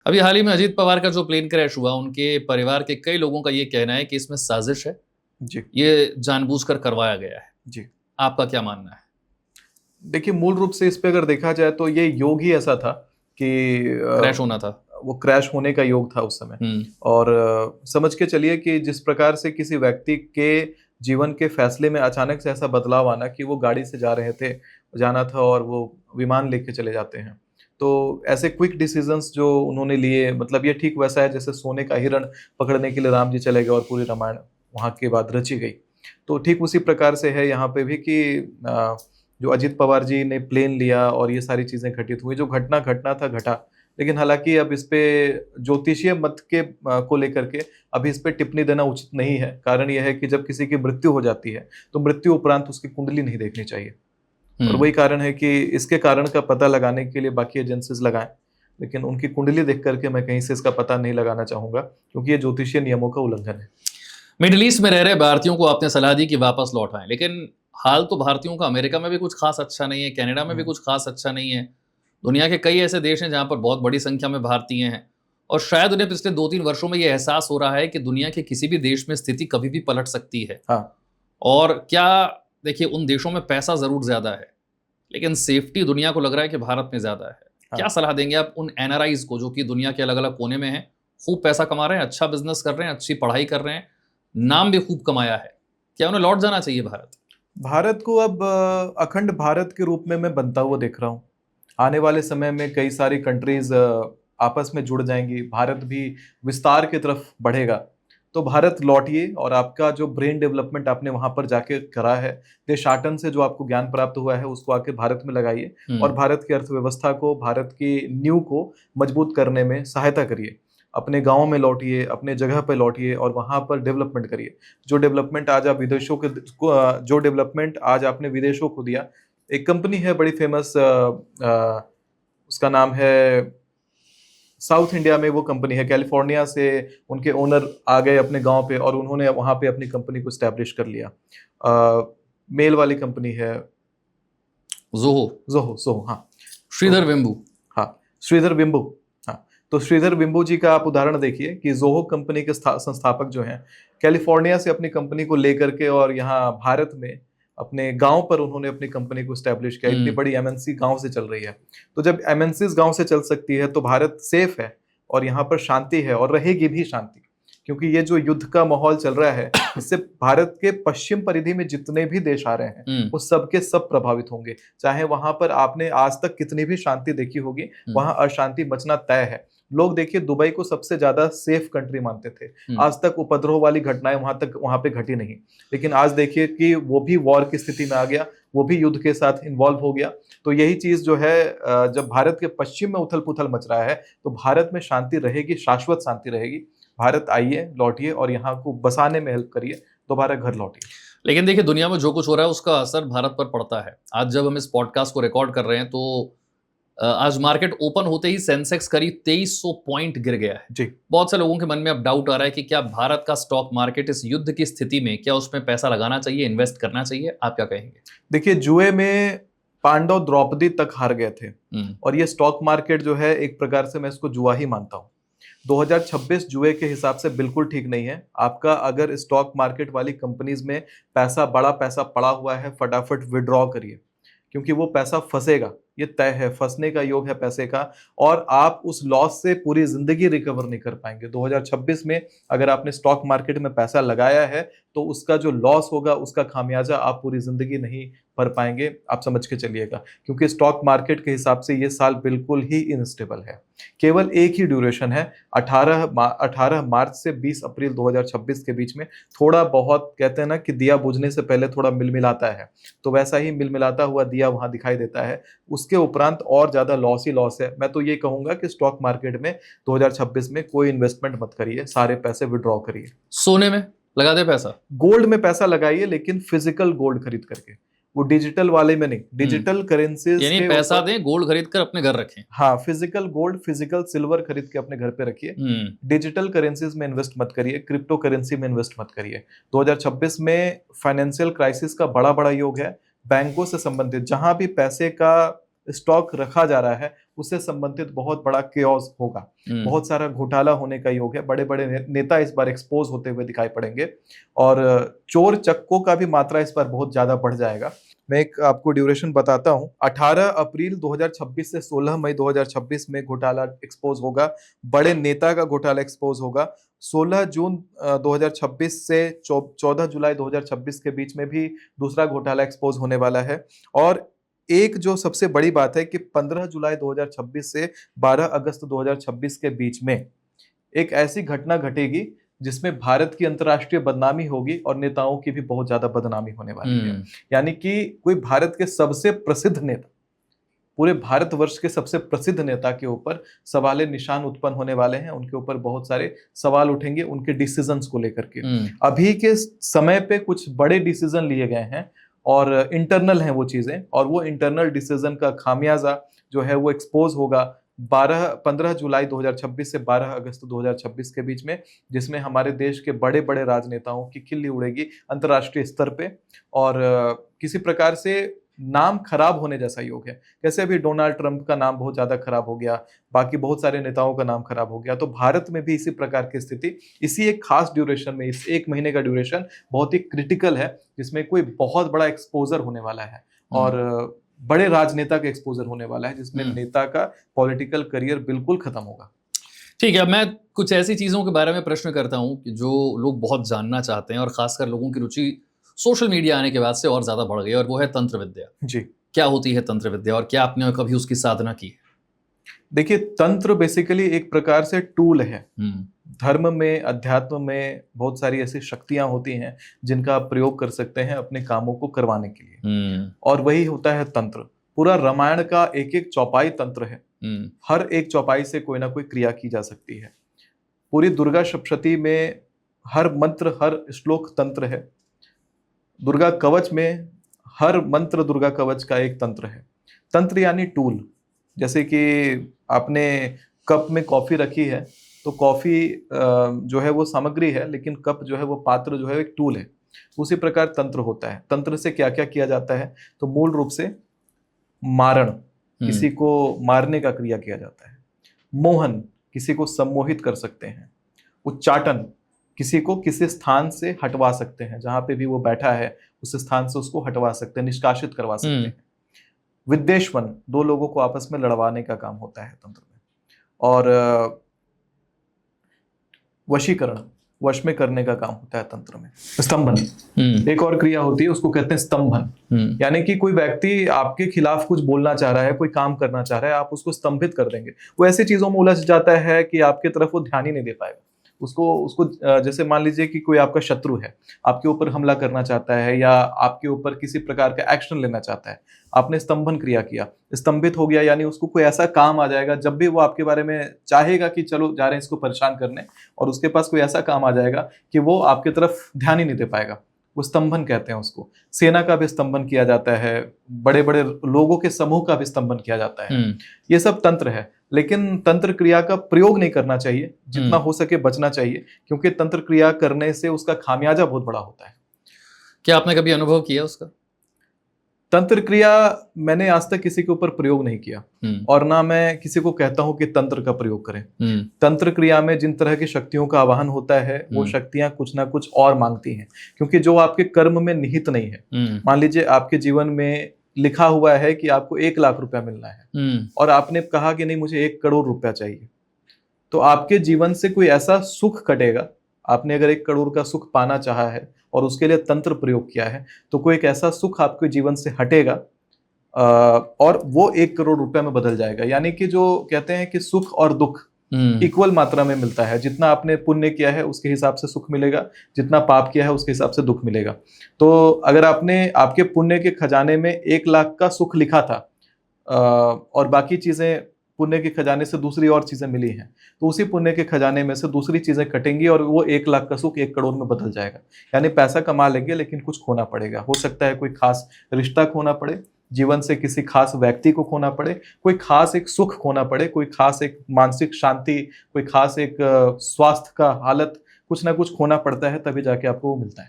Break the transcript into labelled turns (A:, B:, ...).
A: अभी हाल ही में अजीत पवार का जो प्लेन क्रैश हुआ, उनके परिवार के कई लोगों का ये कहना है कि इसमें साजिश है,
B: जी,
A: ये जानबूझकर करवाया गया है।
B: जी।
A: आपका क्या मानना है?
B: देखिए, मूल रूप से इस पे अगर देखा जाए तो ये योग ही ऐसा था कि
A: क्रैश होना था।
B: वो क्रैश होने का योग था उस समय।
A: हुँ,
B: और समझ के चलिए कि जिस प्रकार से किसी व्यक्ति के जीवन के फैसले में अचानक से ऐसा बदलाव आना कि वो गाड़ी से जा रहे थे, जाना था और वो विमान लेके चले जाते हैं। तो ऐसे क्विक डिसीजंस जो उन्होंने लिए, मतलब ये ठीक वैसा है जैसे सोने का हिरण पकड़ने के लिए राम जी चले गए और पूरी रामायण वहाँ के बाद रची गई। तो ठीक उसी प्रकार से है यहाँ पे भी कि जो अजित पवार जी ने प्लेन लिया और ये सारी चीज़ें घटित हुई, जो घटना घटना था घटा। लेकिन हालाँकि अब इस पे ज्योतिषीय मत के को लेकर के अभी इस पे टिप्पणी देना उचित नहीं है। कारण ये है कि जब किसी की मृत्यु हो जाती है, तो मृत्यु उपरांत उसकी कुंडली नहीं देखनी चाहिए। और
A: हुँ।
B: वही कारण है कि इसके कारण का पता लगाने के लिए बाकी एजेंसीज़ लगाएँ। लेकिन उनकी कुंडली देख कर के मैं कहीं से इसका पता नहीं लगाना चाहूँगा, क्योंकि ये ज्योतिषीय नियमों का उल्लंघन है।
A: मिडल ईस्ट में रह रहे भारतीयों को आपने सलाह दी कि वापस लौट आएँ, लेकिन हाल तो भारतीयों का अमेरिका में भी कुछ ख़ास अच्छा नहीं है, कनाडा में भी
B: हुँ।
A: कुछ ख़ास अच्छा नहीं है। दुनिया के कई ऐसे देश हैं जहाँ पर बहुत बड़ी संख्या में भारतीय हैं और शायद उन्हें पिछले 2-3 वर्षों में ये एहसास हो रहा है कि दुनिया के किसी भी देश में स्थिति कभी भी पलट सकती है।
B: हाँ,
A: और क्या देखिए उन देशों में पैसा ज़रूर ज़्यादा है, लेकिन सेफ्टी दुनिया को लग रहा है कि भारत में ज़्यादा है। क्या
B: हाँ।
A: सलाह देंगे आप उन एनआरआईज़ को जो कि दुनिया के अलग-अलग कोने में हैं, खूब पैसा कमा रहे हैं, अच्छा बिज़नेस कर रहे हैं, अच्छी पढ़ाई कर रहे हैं, नाम भी खूब कमाया है। क्या उन्हें लौट जाना चाहिए भारत?
B: भारत को अब अखंड भारत के रूप में मैं बनता हुआ देख रहा हूँ। आने वाले समय में कई सारी कंट्रीज़ आपस में जुड़ जाएँगी, भारत भी विस्तार की तरफ बढ़ेगा। तो भारत लौटिए और आपका जो ब्रेन डेवलपमेंट आपने वहाँ पर जाके करा है, देशाटन से जो आपको ज्ञान प्राप्त हुआ है, उसको आके भारत में लगाइए और
A: हुँ,
B: भारत की अर्थव्यवस्था को, भारत की नींव को मजबूत करने में सहायता करिए। अपने गाँव में लौटिए, अपने जगह पे लौटिए और वहाँ पर डेवलपमेंट करिए। जो डेवलपमेंट आज आपने विदेशों को दिया, एक कंपनी है बड़ी फेमस, उसका नाम है, साउथ इंडिया में वो कंपनी है, कैलिफोर्निया से उनके ओनर आ गए अपने गाँव पे और उन्होंने वहाँ पे अपनी कंपनी को एस्टेब्लिश कर लिया। मेल वाली कंपनी है,
A: ज़ोहो,
B: ज़ोहो ज़ोहो, हाँ।
A: श्रीधर
B: तो
A: वेम्बू।
B: हाँ, श्रीधर बिंबू। हाँ, तो श्रीधर बिंबू जी का आप उदाहरण देखिए कि ज़ोहो कंपनी के संस्थापक जो हैं, कैलिफोर्निया से अपनी कंपनी को लेकर के और यहाँ भारत में अपने गाँव पर उन्होंने अपनी कंपनी को एस्टेब्लिश किया। इतनी
A: हुँ,
B: बड़ी एमएनसी गाँव से चल रही है। तो जब एमएनसीज़ गाँव से चल सकती है, तो भारत सेफ है और यहाँ पर शांति है और रहेगी भी शांति। क्योंकि ये जो युद्ध का माहौल चल रहा है, इससे भारत के पश्चिम परिधि में जितने भी देश आ रहे हैं,
A: हुँ,
B: वो सब के सब प्रभावित होंगे। चाहे वहाँ पर आपने आज तक कितनी भी शांति देखी होगी,
A: हुँ,
B: वहाँ अशांति मचना तय है। लोग देखिए दुबई को सबसे ज़्यादा सेफ कंट्री मानते थे।
A: हुँ।
B: आज तक उपद्रव वाली घटनाएँ वहाँ पे घटी नहीं। लेकिन आज देखिए कि वो भी वॉर की स्थिति में आ गया, वो भी युद्ध के साथ इन्वॉल्व हो गया। तो यही चीज़ जो है, जब भारत के पश्चिम में उथल-पुथल मच रहा है, तो भारत में शांति रहेगी, शाश्वत शांति रहेगी। भारत आइए, लौटिए और यहाँ को बसाने में हेल्प करिए, दोबारा घर लौटिए।
A: लेकिन देखिए दुनिया में जो कुछ हो रहा है उसका असर भारत पर पड़ता है। आज जब हम इस पॉडकास्ट को रिकॉर्ड कर रहे हैं तो आज मार्केट ओपन होते ही सेंसेक्स करीब 2300 पॉइंट गिर गया है।
B: जी।
A: बहुत से लोगों के मन में अब डाउट आ रहा है कि क्या भारत का स्टॉक मार्केट इस युद्ध की स्थिति में क्या उसमें पैसा लगाना चाहिए, इन्वेस्ट करना चाहिए? आप क्या कहेंगे?
B: देखिए, जुए में पांडव द्रौपदी तक हार गए थे
A: हुँ,
B: और ये स्टॉक मार्केट जो है, एक प्रकार से मैं इसको जुआ ही मानता हूँ। 2026 जुए के हिसाब से बिल्कुल ठीक नहीं है। आपका अगर स्टॉक मार्केट वाली कंपनीज़ में बड़ा पैसा पड़ा हुआ है, फटाफट विथड्रॉ करिए, क्योंकि वो पैसा फँसेगा, ये तय है, फँसने का योग है पैसे का और आप उस लॉस से पूरी ज़िंदगी रिकवर नहीं कर पाएँगे। 2026 में अगर आपने स्टॉक मार्केट में पैसा लगाया है, तो उसका जो लॉस होगा, उसका खामियाज़ा आप पूरी ज़िंदगी नहीं भर पाएँगे, आप समझ के चलिएगा। क्योंकि स्टॉक मार्केट के हिसाब से ये साल बिल्कुल ही अनस्टेबल है। केवल एक ही ड्यूरेशन है, 18 मार्च से 20 अप्रैल 2026 के बीच में थोड़ा-बहुत, कहते हैं ना कि दिया बुझने से पहले थोड़ा मिलमिलाता है, तो वैसा ही मिलमिलाता हुआ दिया वहाँ दिखाई देता है। उसके उपरांत और ज़्यादा लॉस ही लॉस है। मैं तो ये कहूँगा कि स्टॉक मार्केट में 2026 में कोई इन्वेस्टमेंट मत करिए, सारे पैसे विथड्रॉ करिए।
A: सोने में लगा दें पैसा?
B: गोल्ड में पैसा लगाइए, लेकिन फिजिकल गोल्ड खरीद करके, वो डिजिटल वाले में नहीं।
A: हुँ,
B: डिजिटल करेंसीज़
A: यानी
B: के
A: पैसा
B: ऊपर,
A: दें, गोल्ड खरीद कर अपने घर रखें।
B: हाँ, फिजिकल गोल्ड, फिजिकल सिल्वर खरीद के अपने घर पे रखिए।
A: हुँ,
B: डिजिटल करेंसीज़ में इन्वेस्ट मत करिए, क्रिप्टो करेंसी में इन्वेस्ट मत करिए। 2026 में फाइनेंशियल क्राइसिस का बड़ा-बड़ा योग है। बैंकों से संबंधित जहाँ भी पैसे का स्टॉक रखा जा रहा है उससे संबंधित बहुत बड़ा केओस होगा, बहुत सारा घोटाला होने का योग है। बड़े बड़े नेता इस बार एक्सपोज होते हुए दिखाई पड़ेंगे और चोर चक्कों का भी मात्रा इस बार बहुत ज्यादा बढ़ जाएगा। मैं एक आपको ड्यूरेशन बताता हूं। 18 अप्रैल 2026 से 16 मई 2026 में घोटाला एक्सपोज होगा, बड़े नेता का घोटाला एक्सपोज होगा। 16 जून 2026 से 14 जुलाई 2026 के बीच में भी दूसरा घोटाला एक्सपोज होने वाला है। और एक जो सबसे बड़ी बात है कि 15 जुलाई 2026 से 12 अगस्त 2026 के बीच में एक ऐसी घटना घटेगी जिसमें भारत की अंतर्राष्ट्रीय बदनामी होगी और नेताओं की भी बहुत ज्यादा बदनामी होने वाली है। यानी कि कोई भारत के सबसे प्रसिद्ध नेता, पूरे भारतवर्ष के सबसे प्रसिद्ध नेता के ऊपर सवाल निशान उत्पन्न होने वाले हैं। उनके ऊपर बहुत सारे सवाल उठेंगे उनके डिसीजंस को लेकर के। अभी के समय पे कुछ बड़े डिसीजन लिए गए हैं और इंटरनल हैं वो चीजें, और वो इंटरनल डिसीजन का खामियाजा जो है वो एक्सपोज होगा 15 जुलाई 2026 से 12 अगस्त 2026 के बीच में, जिसमें हमारे देश के बड़े बड़े राजनेताओं की खिल्ली उड़ेगी अंतर्राष्ट्रीय स्तर पे और किसी प्रकार से नाम खराब होने जैसा योग है। जैसे अभी डोनाल्ड ट्रंप का नाम बहुत ज्यादा खराब हो गया, बाकी बहुत सारे नेताओं का नाम खराब हो गया, तो भारत में भी इसी प्रकार की स्थिति इसी एक खास ड्यूरेशन में, इस एक महीने का ड्यूरेशन बहुत ही क्रिटिकल है, जिसमें कोई बहुत बड़ा एक्सपोजर होने वाला है और बड़े राजनेता का एक्सपोजर होने वाला है, जिसमें नेता का पॉलिटिकल करियर बिल्कुल खत्म होगा।
A: ठीक है, मैं कुछ ऐसी चीजों के बारे में प्रश्न करता हूं कि जो लोग बहुत जानना चाहते हैं और खासकर लोगों की रुचि सोशल मीडिया आने के बाद से और ज्यादा बढ़ गई, और वो है तंत्र विद्या।
B: जी,
A: क्या होती है तंत्र विद्या और क्या आपने कभी उसकी साधना की?
B: देखिए, तंत्र बेसिकली एक प्रकार से टूल है। धर्म में, अध्यात्म में बहुत सारी ऐसी शक्तियां होती हैं जिनका आप प्रयोग कर सकते हैं अपने कामों को करवाने के लिए, और वही होता है तंत्र। पूरा रामायण का एक एक चौपाई तंत्र है। हर एक चौपाई से कोई ना कोई क्रिया की जा सकती है। पूरी दुर्गा सप्तशती में हर मंत्र, हर श्लोक तंत्र है। दुर्गा कवच में हर मंत्र दुर्गा कवच का एक तंत्र है। तंत्र यानी टूल। जैसे कि आपने कप में कॉफी रखी है तो कॉफी जो है वो सामग्री है, लेकिन कप जो है वो पात्र जो है एक टूल है। उसी प्रकार तंत्र होता है। तंत्र से क्या क्या किया जाता है, तो मूल रूप से मारण, किसी को मारने का क्रिया किया जाता है। मोहन, किसी को सम्मोहित कर सकते हैं। उच्चाटन, किसी को किसी स्थान से हटवा सकते हैं, जहां पे भी वो बैठा है उस स्थान से उसको हटवा सकते हैं, निष्कासित करवा सकते हैं। विद्वेषवन, दो लोगों को आपस में लड़वाने का काम होता है तंत्र में। और वशीकरण, वश में करने का काम होता है तंत्र में। स्तंभन, एक और क्रिया होती है, उसको कहते हैं स्तंभन। यानी कि कोई व्यक्ति आपके खिलाफ कुछ बोलना चाह रहा है, कोई काम करना चाह रहा है, आप उसको स्तंभित कर देंगे। वो ऐसी चीजों में उलझ जाता है कि आपके तरफ वो ध्यान ही नहीं दे पाएगा। उसको जैसे मान लीजिए कि कोई आपका शत्रु है, आपके ऊपर हमला करना चाहता है या आपके ऊपर किसी प्रकार का एक्शन लेना चाहता है, आपने स्तंभन क्रिया किया, स्तंभित हो गया, यानी उसको कोई ऐसा काम आ जाएगा, जब भी वो आपके बारे में चाहेगा कि चलो जा रहे हैं इसको परेशान करने, और उसके पास कोई ऐसा काम आ जाएगा कि वो आपके तरफ ध्यान ही नहीं दे पाएगा। वो स्तंभन कहते हैं उसको। सेना का भी स्तंभन किया जाता है, बड़े बड़े लोगों के समूह का भी स्तंभन किया जाता है। ये सब तंत्र है, लेकिन तंत्र क्रिया का प्रयोग नहीं करना चाहिए, जितना हो सके बचना चाहिए, क्योंकि तंत्र क्रिया करने से उसका खामियाजा बहुत बड़ा होता है।
A: क्या आपने कभी अनुभव किया उसका?
B: तंत्र क्रिया मैंने आज तक किसी के ऊपर प्रयोग नहीं किया, और ना मैं किसी को कहता हूं कि तंत्र का प्रयोग करें। तंत्र क्रिया में जिन तरह की शक्तियों का आवाहन होता है, वो शक्तियां कुछ ना कुछ और मांगती हैं, क्योंकि जो आपके कर्म में निहित नहीं है। मान लीजिए आपके जीवन में लिखा हुआ है कि आपको 1 लाख रुपया मिलना है, और आपने कहा कि नहीं, मुझे 1 करोड़ रुपया चाहिए, तो आपके जीवन से कोई ऐसा सुख कटेगा। आपने अगर 1 करोड़ का सुख पाना चाहा है और उसके लिए तंत्र प्रयोग किया है, तो कोई एक ऐसा सुख आपके जीवन से हटेगा और वो 1 करोड़ रुपया में बदल जाएगा। यानी कि जो कहते हैं कि सुख और दुख इक्वल मात्रा में मिलता है। जितना आपने पुण्य किया है उसके हिसाब से सुख मिलेगा, जितना पाप किया है उसके हिसाब से दुख मिलेगा। तो अगर आपने आपके पुण्य के खजाने में 1 लाख का सुख लिखा था और बाकी चीजें पुण्य के खजाने से दूसरी और चीजें मिली हैं, तो उसी पुण्य के खजाने में से दूसरी चीजें कटेंगी और वो 1 लाख का सुख 1 करोड़ में बदल जाएगा। यानी पैसा कमा लेंगे, लेकिन कुछ खोना पड़ेगा। हो सकता है कोई खास रिश्ता खोना पड़े, जीवन से किसी खास व्यक्ति को खोना पड़े, कोई खास एक सुख खोना पड़े, कोई खास एक मानसिक शांति, कोई खास एक स्वास्थ्य का हालत, कुछ ना कुछ खोना पड़ता है, तभी जाके आपको वो मिलता है।